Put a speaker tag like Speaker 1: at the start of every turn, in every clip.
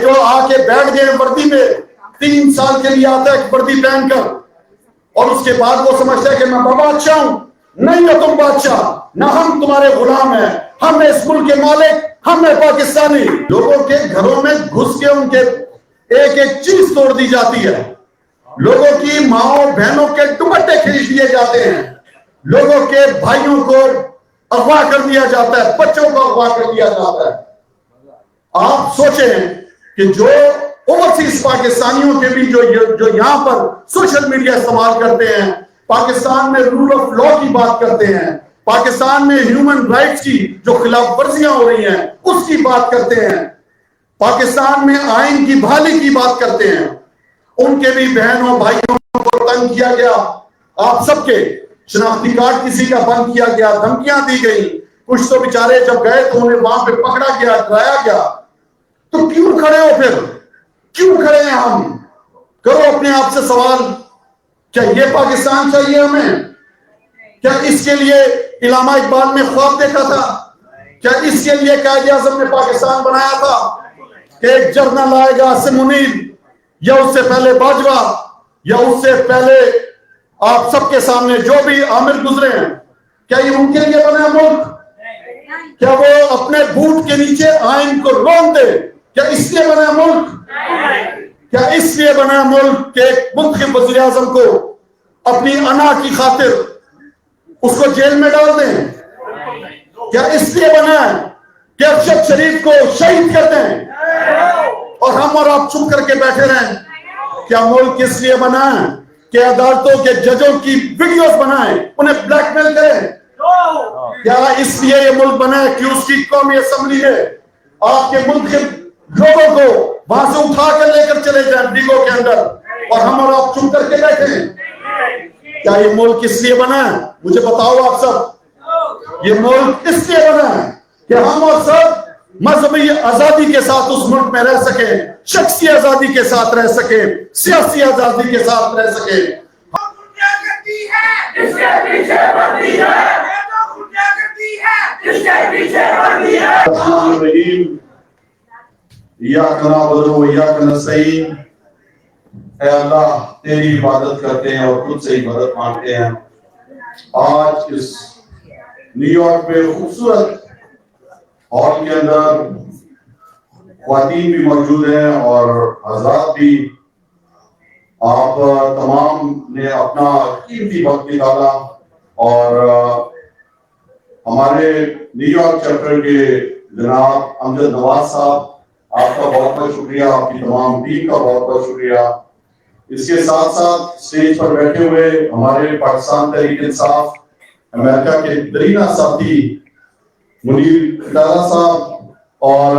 Speaker 1: जो आके बैठ गए वर्दी में, 3 साल के लिए आता है वर्दी पहनकर, और उसके बाद वो समझता है कि मैं बादशाह हूं। नहीं हो तुम बादशाह, ना हम तुम्हारे गुलाम हैं, हम इस मुल्क के मालिक, हम है पाकिस्तानी। लोगों के घरों में घुस के उनके एक एक चीज तोड़ दी जाती है, लोगों की माओ बहनों के दुपट्टे खींच दिए जाते हैं, लोगों के भाइयों को अगवा कर दिया जाता है, बच्चों को अगवा कर दिया जाता है। आप सोचें कि जो ओवरसीज पाकिस्तानियों के भी जो यहां पर सोशल मीडिया इस्तेमाल करते हैं, पाकिस्तान में रूल ऑफ लॉ की बात करते हैं, पाकिस्तान में ह्यूमन राइट्स की जो खिलाफ वर्जियां हो रही हैं उसकी बात करते हैं, पाकिस्तान में आइन की बहाली की बात करते हैं, उनके भी बहनों भाइयों को तंग किया गया। आप सबके शनाख्ती कार्ड किसी का बंद किया गया, धमकियां दी गई, कुछ तो बेचारे जब गए तो उन्हें वहां पे पकड़ा गया, डराया गया। तो क्यों खड़े हो फिर, क्यों खड़े हैं हम? करो अपने आप से सवाल, क्या ये पाकिस्तान चाहिए हमें? क्या इसके लिए इलामा इकबाल ने ख्वाब देखा था? क्या इसके लिए कायदे आज़म ने पाकिस्तान बनाया था कि एक जर्नल आएगा आसिम मुनीर, या उससे पहले बाजवा, या उससे पहले आप सबके सामने जो भी आमिर गुजरे हैं, क्या ये उनके लिए बना मुल्क? क्या वो अपने बूट के नीचे आइन को रोन दे? क्या इसलिए बना मुल्क? क्या इसलिए बना मुल्क कि एक मुंतखब वज़ीर आज़म को अपनी अना की खातिर उसको जेल में डाल दें? क्या इसलिए बना है कि अरशद शरीफ को शहीद कर दें और हम और आप चुप करके बैठे रहें? क्या मुल्क इसलिए बना है कि अदालतों के जजों की वीडियोस बनाएं, उन्हें ब्लैकमेल करें? क्या इसलिए ये मुल्क बना है कि उसकी कौमी असेंबली में आपके मुल्क के लोगों को वहां से उठा कर लेकर चले जाए डिगो के अंदर और हम और आप चुप करके बैठे? क्या ये मुल्क इसलिए बना है? मुझे बताओ आप सब, ये मुल्क इसलिए बना है कि हम और सब मजहबी आजादी के साथ उस मुल्क में रह सके, शख्सी आजादी के साथ रह सके, सियासी आजादी के साथ रह सके। अल्लाह तेरी इबादत करते हैं और खुद से ही मदद मांगते हैं। आज इस न्यूयॉर्क में खूबसूरत हॉल के अंदर ख्वातीन भी मौजूद हैं और हज़रात भी। आप तमाम ने अपना कीमती वक्त निकाला और हमारे न्यूयॉर्क चैप्टर के जनाब अमजद नवाज साहब, आपका बहुत बहुत शुक्रिया, आपकी तमाम टीम का बहुत बहुत शुक्रिया। इसके साथ साथ स्टेज पर बैठे हुए हमारे पाकिस्तान तहरीक इंसाफ अमेरिका के दरीना साथी मुनीर खटाला साहब और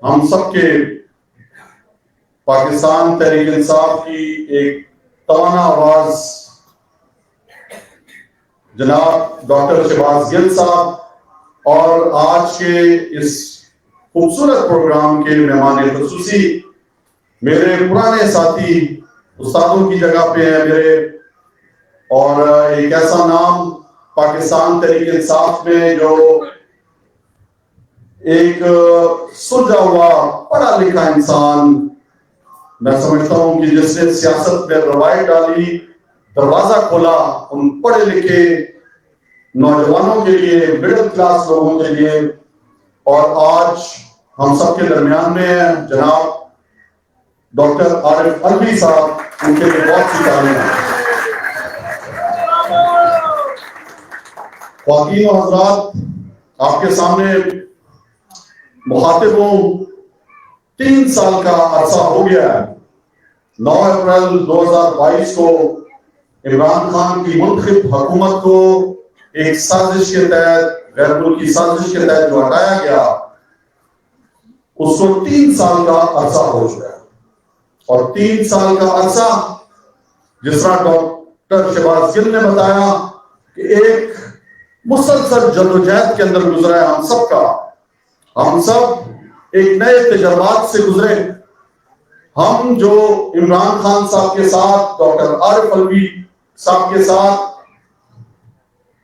Speaker 1: हम सबके पाकिस्तान तहरीक इंसाफ की एक तवाना आवाज जनाब डॉक्टर शहबाज गिल साहब, और आज के इस खूबसूरत प्रोग्राम के मेहमान खुसूसी मेरे पुराने साथी उस्तादों की जगह पे है मेरे, और एक ऐसा नाम पाकिस्तान तहरीक इंसाफ में जो एक सुलझा हुआ पढ़ा लिखा इंसान, मैं समझता हूं कि जिसने सियासत में रवायत डाली, दरवाजा खोला उन पढ़े लिखे नौजवानों के लिए, मिडिल क्लास लोगों के लिए, और आज हम सबके दरमियान में है जनाब डॉक्टर आरिफ अलवी साहब, उनके लिए बहुत सी तारीफ। ख्वातीन और हज़रात, आपके सामने मुखातिबों 3 साल का अरसा हो गया है। 9 अप्रैल 2022 को इमरान खान की मुंतखब हुकूमत को एक साजिश के तहत, गैर मुल्की साजिश के तहत जो हटाया गया, उसको 3 साल का अरसा हो चुका है। और 3 साल का अरसा जिस तरह डॉक्टर शहबाज गिल ने बताया कि एक मुसलसल जद्दोजहद के अंदर गुजरा है हम सबका। हम सब एक नए तजर्बात से गुजरे। हम जो इमरान खान साहब के साथ, डॉक्टर आरिफ अलवी साहब के साथ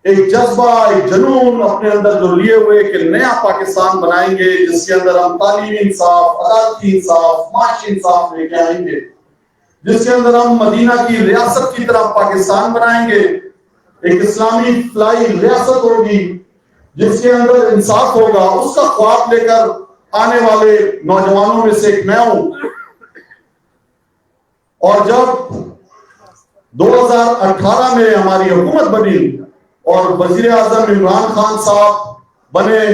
Speaker 1: एक जज्बा, एक जुनून अपने अंदर जो लिए हुए कि नया पाकिस्तान बनाएंगे, जिसके अंदर हम तालीमी इंसाफ, अदालती इंसाफ, माशी इंसाफ लेके आएंगे, जिसके अंदर हम मदीना की रियासत की तरफ पाकिस्तान बनाएंगे, एक इस्लामी फ्लाई रियासत होगी जिसके अंदर इंसाफ होगा। उसका ख्वाब लेकर आने वाले नौजवानों में से एक मैं हूं। और जब 2018 में हमारी हुकूमत बनी और वजीर आजम इमरान खान साहब बने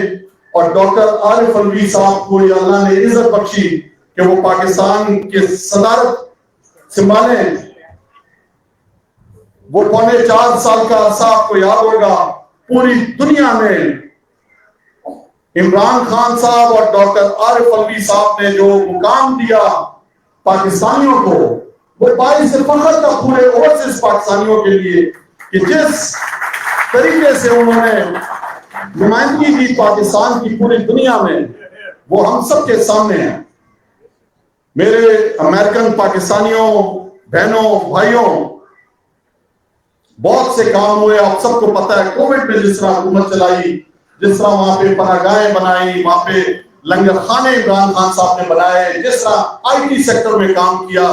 Speaker 1: और डॉक्टर आरिफ अलवी साहब को अल्लाह ने इज्जत बख्शी कि वो पाकिस्तान के सदारत संभाले, वो 4.25 साल का अरसा आपको याद होगा, पूरी दुनिया में इमरान खान साहब और डॉक्टर आरिफ अलवी साहब ने जो मुकाम दिया पाकिस्तानियों को, वो बाइस से फख्र था पूरे ओवरसीज पाकिस्तानियों के लिए कि जिस तरीके से उन्होंने नुमाइंदगी की पाकिस्तान की पूरी दुनिया में, वो हम सब के सामने है। मेरे अमेरिकन पाकिस्तानियों, बहनों, भाइयों, बहुत से काम हुए। आप सबको पता है कोविड में जिस तरह हुकूमत चलाई, जिस तरह वहां पे पनाहगाहें बनाई, वहां पे लंगर खाने इमरान खान साहब ने बनाए, जिस तरह आईटी सेक्टर में काम किया,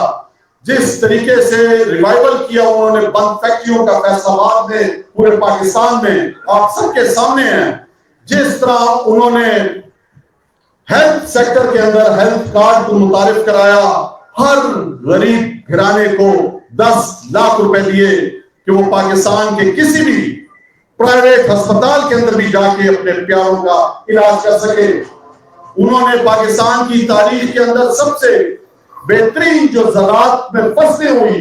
Speaker 1: जिस तरीके से रिवाइवल किया उन्होंने बंद फैक्ट्रियों का फैसलाबाद में, पूरे पाकिस्तान में, आप सबके सामने है। जिस तरह उन्होंने हेल्थ सेक्टर के अंदर हेल्थ कार्ड को मुतारिफ कराया, हर गरीब घराने को 10 लाख रुपए दिए कि वो पाकिस्तान के किसी भी प्राइवेट अस्पताल के अंदर भी जाके अपने प्यारों का इलाज कर सके। उन्होंने पाकिस्तान की तारीख के अंदर सबसे बेहतरीन जो ज़राअत में फसलें हुई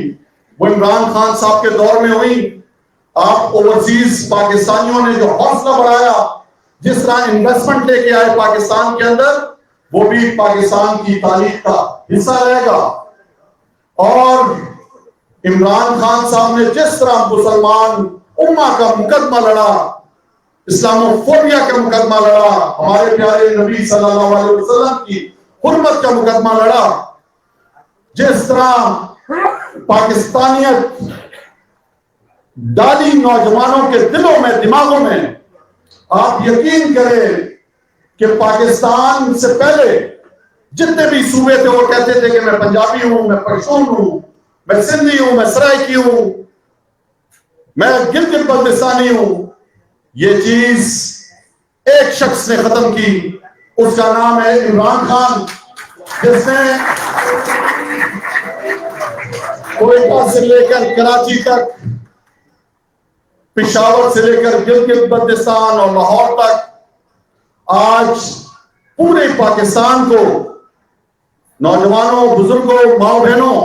Speaker 1: वो इमरान खान साहब के दौर में हुई। आप ओवरसीज पाकिस्तानियों ने जो हौसला बढ़ाया, जिस तरह इन्वेस्टमेंट लेके आए पाकिस्तान के अंदर, वो भी पाकिस्तान की तारीख का हिस्सा रहेगा। और इमरान खान साहब ने जिस तरह मुसलमान उम्मा का मुकदमा लड़ा, इस्लामोफोबिया का मुकदमा लड़ा, हमारे प्यारे नबी सल्लल्लाहु अलैहि वसल्लम की हुर्मत का मुकदमा लड़ा, जिस तरह पाकिस्तानियत डाली नौजवानों के दिलों में, दिमागों में, आप यकीन करें कि पाकिस्तान से पहले जितने भी सूबे थे वो कहते थे कि मैं पंजाबी हूं, मैं पश्तून हूं, मैं सिंधी हूं, मैं सराइकी हूं, मैं गिलगित बल्तिस्तानी हूं। ये चीज एक शख्स ने खत्म की, उसका नाम है इमरान खान, जिसने कोयटा से लेकर कराची तक, पेशावर से लेकर गिलगित बल्तिस्तान और लाहौर तक, आज पूरे पाकिस्तान को, नौजवानों, बुजुर्गों, माओ बहनों,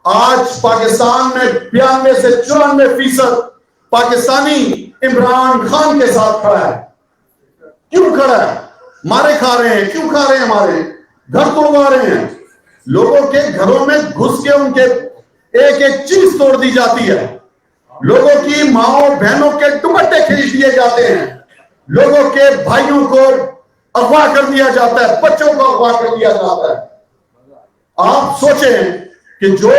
Speaker 1: आज पाकिस्तान में 92 से 94% पाकिस्तानी इमरान खान के साथ खड़ा है। क्यों खड़ा है? मारे खा रहे हैं, क्यों खा रहे हैं? हमारे घर तोड़वा रहे हैं, लोगों के घरों में घुस के उनके एक एक चीज तोड़ दी जाती है, लोगों की माओ बहनों के दुपट्टे खींच दिए जाते हैं, लोगों के भाइयों को अगवा कर दिया जाता है, बच्चों को अगवा कर दिया जाता है। आप सोचें कि जो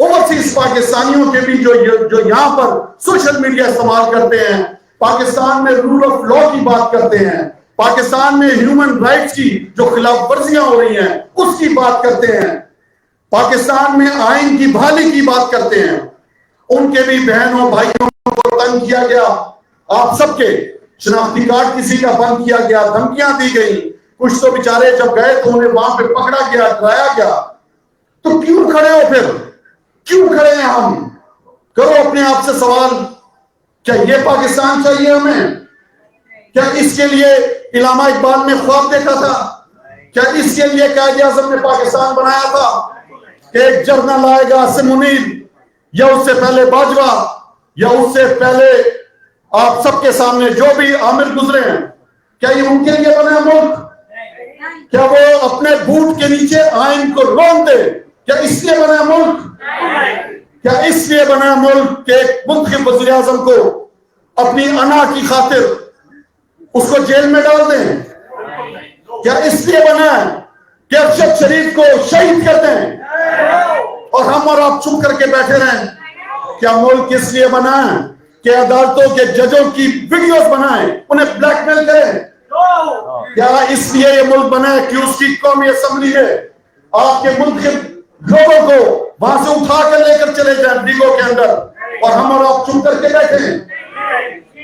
Speaker 1: ओवरसीज पाकिस्तानियों के भी जो यहां पर सोशल मीडिया इस्तेमाल करते हैं, पाकिस्तान में रूल ऑफ लॉ की बात करते हैं, पाकिस्तान में ह्यूमन राइट्स की जो खिलाफ वर्जियां हो रही हैं उसकी बात करते हैं, पाकिस्तान में आइन की बहाली की बात करते हैं, उनके भी बहनों भाइयों को तंग किया गया। आप सबके शनाख्ती कार्ड किसी का बंद किया गया, धमकियां दी गई, कुछ तो बेचारे जब गए तो उन्हें वहां पे पकड़ा गया, डराया गया। तो क्यों खड़े हो फिर? क्यों खड़े हैं हम? करो अपने आप से सवाल, क्या ये पाकिस्तान चाहिए हमें? क्या इसके लिए इलामा इकबाल ने ख्वाब देखा था? क्या इसके लिए कायदे आज़म ने पाकिस्तान बनाया था कि एक जर्नल आएगा मुनीर, या उससे पहले बाजवा, या उससे पहले आप सबके सामने जो भी आमिर गुजरे हैं, क्या ये उनके लिए बना मुल्क? क्या वो अपने बूट के नीचे आइन को रोक दे? क्या इसलिए बना मुल्क? क्या इसलिए बना मुल्क के मुंतखब वज़ीर आज़म को अपनी अना की खातिर उसको जेल में डाल दें? क्या इसलिए बना कि अरशद शरीफ को शहीद कर दें और हम और आप चुप करके बैठे रहें? क्या मुल्क इसलिए बना है कि अदालतों के जजों की वीडियोस बनाएं, उन्हें ब्लैकमेल करें। क्या इसलिए ये मुल्क बना है कि उसकी कौमी असेंबली में आपके मुल्क के लोगों को वहां से उठा कर लेकर चले जाए ब्रिगो के अंदर, और हम और आप चुप करके बैठे हैं?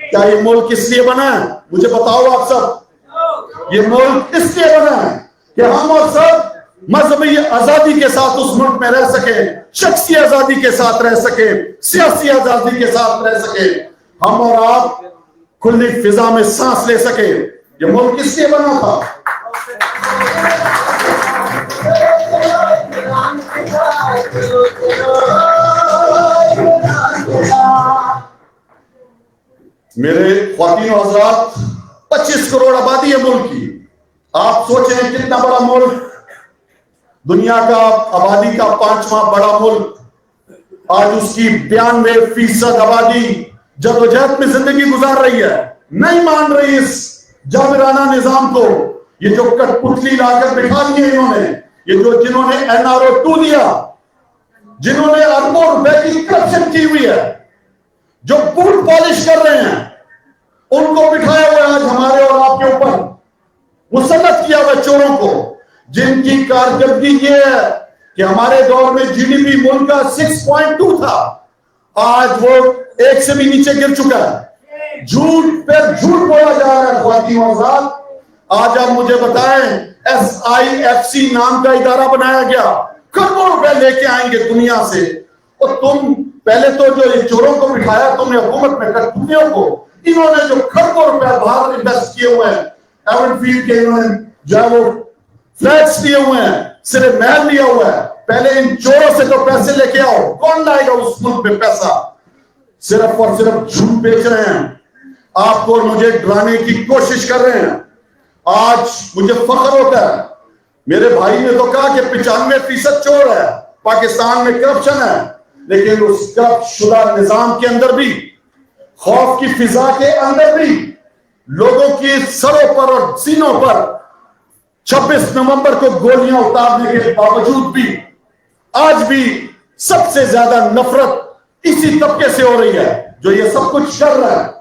Speaker 1: क्या ये मुल्क इसलिए बना है? मुझे बताओ आप सब। ये मुल्क इसलिए बना है कि हम और सब मजहबी आजादी के साथ उस मुल्क में रह सके, शख्सी आजादी के साथ रह सके, सियासी आजादी के साथ रह सके, हम और आप खुली फिजा में सांस ले सके। ये मुल्क इसलिए बना था। मेरे ख्वातीनो हज़रात, 25 करोड़ आबादी है मुल्क की। आप सोचें कितना बड़ा मुल्क, दुनिया का आबादी का 5वां बड़ा मुल्क, आज उसकी 92% आबादी जदोजहद में जिंदगी गुजार रही है, नहीं मान रही इस जाबिराना निजाम को। ये जो कठपुतली लाकर बिठा दिए इन्होंने, ये जो जिन्होंने NRO 2 दिया, जिन्होंने अरबों रुपए की करप्शन की हुई है, जो बूट पॉलिश कर रहे हैं, उनको बिठाया हुआ आज हमारे और आपके ऊपर मुसल्लत किया हुआ चोरों को, जिनकी कारकर्दगी ये है कि हमारे दौर में GDP मुल्क का 6.2 था, आज वो 1 से भी नीचे गिर चुका है। झूठ पर झूठ बोला जा रहा है। ख्वातीनो हज़रात, आज आप मुझे बताएं, SIFC नाम का इदारा बनाया गया, करोड़ों रुपए लेके आएंगे दुनिया से, और तुम पहले तो जो चोरों को बिठाया तुमने हुकूमत में, कठपुतलियों को, इन्होंने जो खरबों रुपए बाहर इन्वेस्ट किए हुए हैं, एवनफील्ड के इन्होंने जो है वो फ्लैट्स लिए हुए हैं, सिर्फ महल लिया हुआ है। पहले इन चोरों से तो पैसे लेके आओ, कौन लाएगा उस मुल्क में पैसा? सिर्फ और सिर्फ झूठ बेच रहे हैं, आपको और मुझे डराने की कोशिश कर रहे हैं। आज मुझे फख्र होता है, मेरे भाई ने तो कहा कि 95% चोर है, पाकिस्तान में करप्शन है, लेकिन उस करप्ट शुदा निजाम के अंदर भी, खौफ की फिजा के अंदर भी, लोगों की सरों पर और सीनों पर 26 नवंबर को गोलियां उतारने के बावजूद भी आज भी सबसे ज्यादा नफरत इसी तबके से हो रही है जो ये सब कुछ कर रहा है।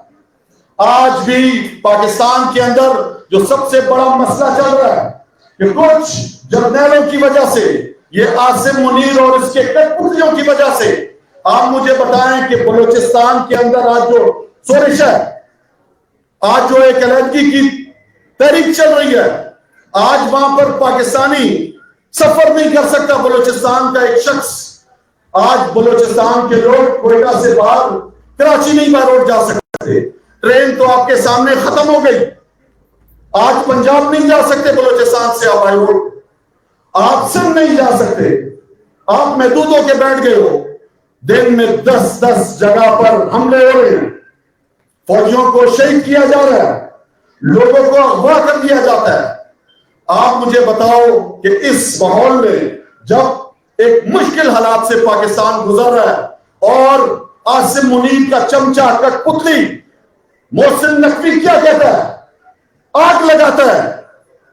Speaker 1: आज भी पाकिस्तान के अंदर जो सबसे बड़ा मसला चल रहा है कि कुछ जर्नैलों की वजह से, ये आसिम मुनीर और इसके कठपुतलियों की वजह से, आप मुझे बताएं कि बलूचिस्तान के अंदर आज जो सोरिश है, आज जो एक अलहदगी की तहरीक चल रही है, आज वहां पर पाकिस्तानी सफर नहीं कर सकता, बलूचिस्तान का एक शख्स। आज बलूचिस्तान के लोग कोयटा से बाहर कराची नहीं बाहर रोड जा सकते, ट्रेन तो आपके सामने खत्म हो गई। आज पंजाब नहीं जा सकते बलूचिस्तान से हवाई रोड, आप सिंध नहीं जा सकते, आप महदूद होके बैठ गए हो। दिन में 10-10 जगह पर हमले हो रहे हैं, फौजियों को शहीद किया जा रहा है, लोगों को अगवा कर दिया जाता है। आप मुझे बताओ कि इस माहौल में जब एक मुश्किल हालात से पाकिस्तान गुजर रहा है और आसिम मुनीर का चमचा कठपुतली मोहसिन नकवी क्या कहता है? आग लगाता है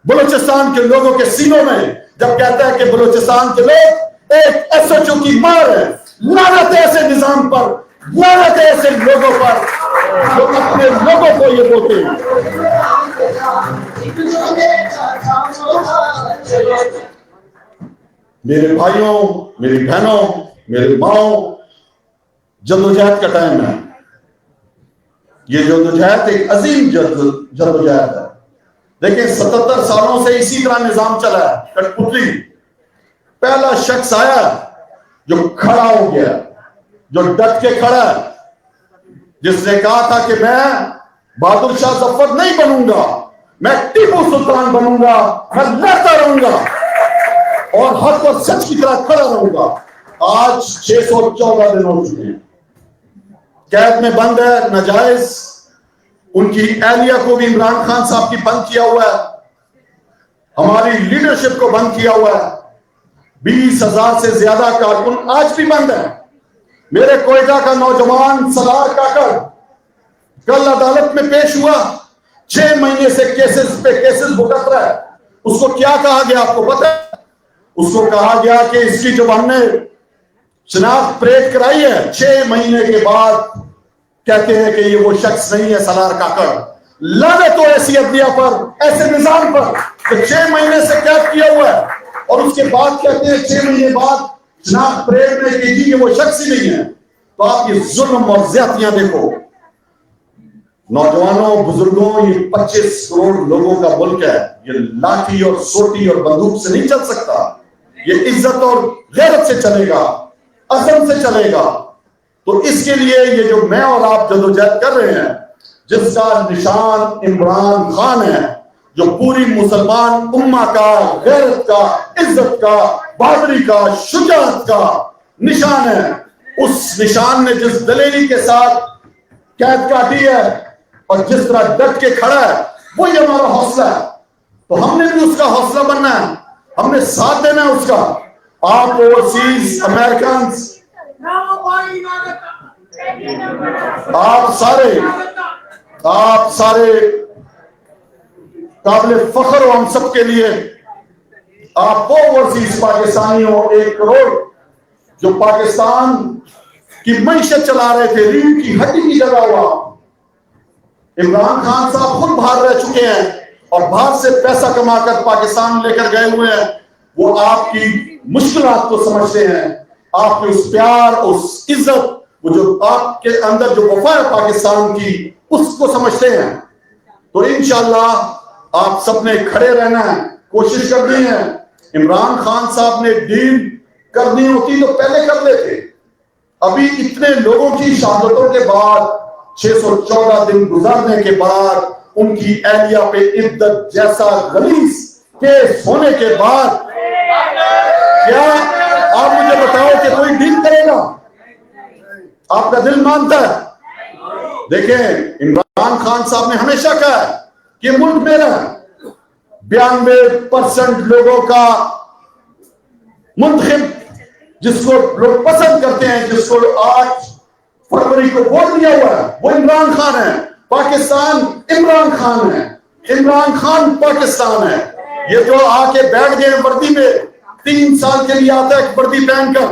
Speaker 1: बलूचिस्तान के लोगों के सीनों में, जब कहता है कि बलूचिस्तान के लोग एक SHO की मार है। लानत है ऐसे निजाम पर, लानत है ऐसे लोगों पर जो अपने लोगों को ये बोलते हैं। मेरे भाइयों, मेरी बहनों, मेरे माओ, जद्दोजहद का टाइम है। ये जद्दोजहद एक अजीम जद्दोजहद है। देखिए 77 सालों से इसी तरह निजाम चला है। कठपुतली पहला शख्स आया जो खड़ा हो गया, जो डट के खड़ा है, जिसने कहा था कि मैं बहादुर शाह जफर नहीं बनूंगा, मैं टीपू सुल्तान बनूंगा, मैं लड़ता रहूंगा और हक और सच की तरह खड़ा रहूंगा। आज 614 दिन हो चुके हैं, कैद में बंद है नाजायज। उनकी एहलिया को भी इमरान खान साहब की बंद किया हुआ है, हमारी लीडरशिप को बंद किया हुआ है। 20,000 से ज्यादा कारकुन आज भी बंद है। मेरे कोयटा का नौजवान सलार काकर कल अदालत में पेश हुआ, 6 महीने से केसेस पे केसेस भुगत रहा है। उसको क्या कहा गया आपको पता है? उसको कहा गया कि इसकी जब हमने शनाख्त परेड कराई है, 6 महीने के बाद कहते हैं कि ये वो शख्स नहीं है सलार काकड़। लानत हो ऐसी अदलिया पर, ऐसे निजाम पर तो 6 महीने से कैद किया हुआ है और उसके बाद कहते हैं 6 महीने बाद जनाब परेड में कि ये वो शख्स ही नहीं है। तो आप ये जुल्म और ज्यादतियां देखो। नौजवानों, बुजुर्गों, ये 25 करोड़ लोगों का मुल्क है। ये लाठी और सोटी और बंदूक से नहीं चल सकता। ये इज्जत और गैरत से चलेगा, अज़म से चलेगा। तो इसके लिए ये जो मैं और आप जदोजहद कर रहे हैं, जिसका निशान इमरान खान है, जो पूरी मुसलमान उम्मा का, गैरत का, इज्जत का, बहादुरी का, शुजाअत का निशान है, उस निशान ने जिस दलेरी के साथ कैद काटी है और जिस तरह डट के खड़ा है, वही हमारा हौसला है। तो हमने भी उसका हौसला बनना है, हमने साथ देना है उसका। आप ओवरसीज अमेरिकन, आप सारे काबिल फख्र हो हम सब के लिए। आप वो ओवरसीज पाकिस्तानी हो, 1 करोड़, जो पाकिस्तान की मईशत चला रहे थे, रीढ़ की हड्डी की जगह हुआ। इमरान खान साहब खुद बाहर रह चुके हैं और बाहर से पैसा कमाकर पाकिस्तान लेकर गए हुए हैं। वो आपकी मुश्किलात को समझते हैं, आपके उस प्यार, उस इज्जत, वो जो आपके अंदर जो वफा है पाकिस्तान की, उसको समझते हैं। तो इंशाअल्लाह आप सबने खड़े रहना है, कोशिश करनी है। इमरान खान साहब ने डील करनी होती तो पहले कर लेते। अभी इतने लोगों की शहादतों के बाद, 614 दिन गुजरने के बाद, उनकी एहलिया पे इद्दत जैसा गलीज केस होने के बाद, क्या आप मुझे बताओ कि कोई डील करेगा? आपका दिल मानता है? देखें, इमरान खान साहब ने हमेशा कहा कि मुल्क मेरा 92% लोगों का मुंतखब, जिसको लोग पसंद करते हैं, जिसको 8 फरवरी को वोट दिया हुआ है, वो इमरान खान है। पाकिस्तान इमरान खान है, इमरान खान पाकिस्तान है। ये जो आके बैठ गए वर्दी में, 3 साल के लिए आता है वर्दी पहनकर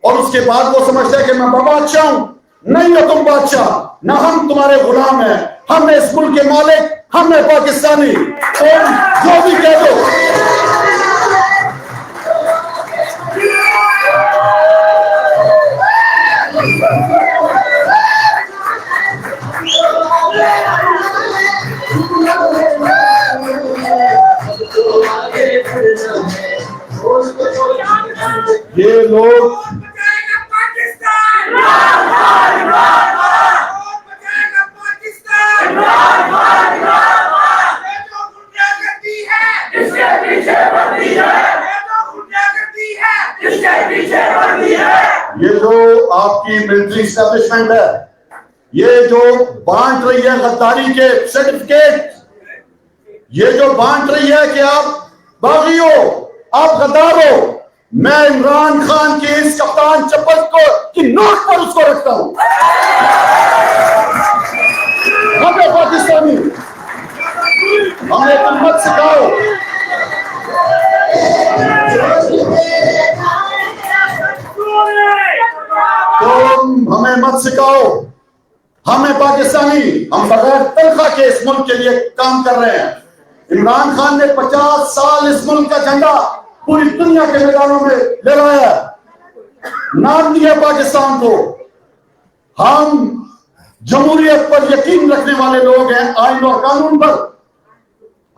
Speaker 1: और उसके बाद वो समझता है कि मैं बादशाह हूं। नहीं हो तुम बादशाह, ना हम तुम्हारे गुलाम हैं, हम इस मुल्क के मालिक, हम है पाकिस्तानी। और जो भी कह दो, ये लोग ये जो आपकी मिलिट्री एस्टेब्लिशमेंट है, ये जो बांट रही है गद्दारी के सर्टिफिकेट, ये जो बांट रही है कि आप बागी हो, आप गद्दार हो, मैं इमरान खान के इस कप्तान चप्पल को की नोक पर उसको रखता हूं। हमें पाकिस्तानी, हमें तुम मत सिखाओ, तुम हमें मत सिखाओ, हमें पाकिस्तानी, हम बगैर तनख्वाह के इस मुल्क के लिए काम कर रहे हैं। इमरान खान ने 50 साल इस मुल्क का झंडा पूरी दुनिया के मैदानों में लहराया, नाम दिया पाकिस्तान को। हम जमहूरियत पर यकीन रखने वाले लोग हैं, आइन और कानून पर।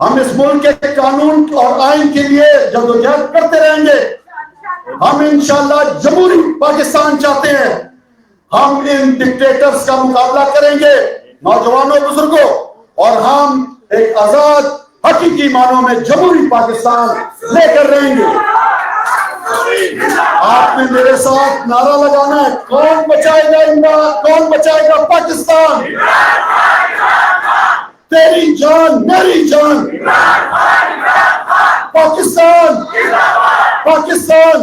Speaker 1: हम इस मुल्क के कानून और आइन के लिए जदोजहद करते रहेंगे। हम इंशाअल्लाह जमहूरी पाकिस्तान चाहते हैं। हम इन डिक्टेटर्स का मुकाबला करेंगे, नौजवानों, बुजुर्गों, और हम एक आजाद हकीकी मानों में जमहूरी पाकिस्तान लेकर रहेंगे। आपने मेरे साथ नारा लगाना है, कौन बचाएगा इमरान, कौन बचाएगा पाकिस्तान? तेरी जान मेरी जान, पाकिस्तान, पाकिस्तान।